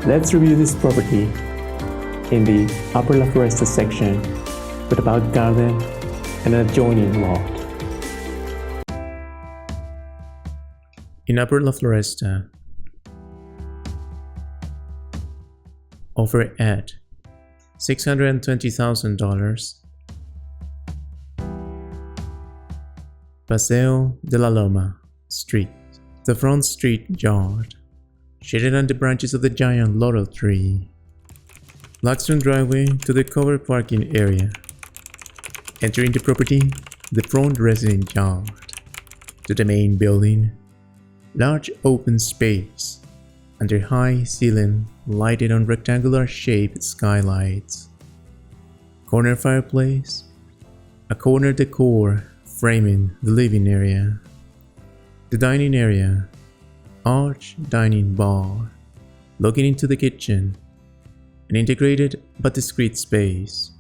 Let's review this property in the Upper La Floresta section with about garden and an adjoining lot. In Upper La Floresta, offer at $620,000. Paseo de la Loma Street. The front street yard, shaded on the branches of the giant laurel tree. Blackstone driveway to the covered parking area. Entering the property, the front resident yard. To the main building, large open space, under high ceiling lighted on rectangular shaped skylights. Corner fireplace, a corner decor framing the living area. The dining area, arch dining bar, looking into the kitchen, an integrated but discreet space,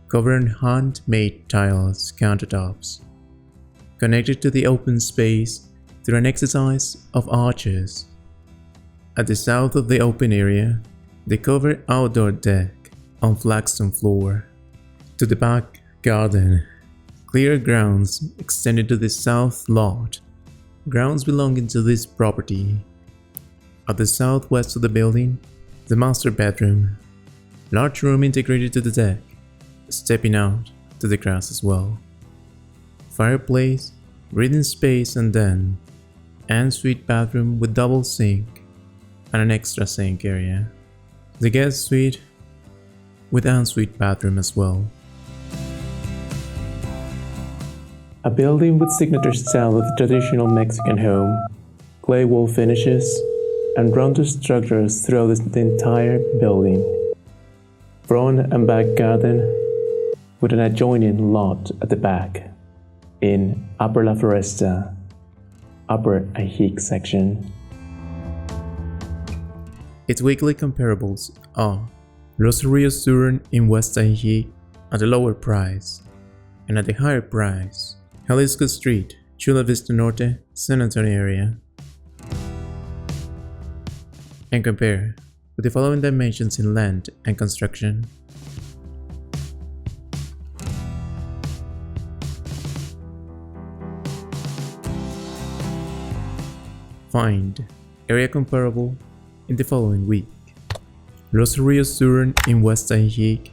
covered in handmade tiles countertops, connected to the open space through an exercise of arches. At the south of the open area, the covered outdoor deck on flagstone floor. To the back garden, clear grounds extended to the south lot, grounds belonging to this property. At the southwest of the building, the master bedroom, large room integrated to the deck, stepping out to the grass as well. Fireplace, reading space and den, ensuite bathroom with double sink and an extra sink area. The guest suite with ensuite bathroom as well. A building with signature style of traditional Mexican home, clay wall finishes, and rounded structures throughout the entire building. Front and back garden with an adjoining lot at the back in Upper La Floresta, Upper Ajijic section. Its weekly comparables are Los Rios Sur in West Ajijic at a lower price, and at the higher price, Jalisco Street, Chula Vista Norte, San Antonio area. And compare with the following dimensions in land and construction. Find area comparable in the following week. Los Rios Sur in West Ajijic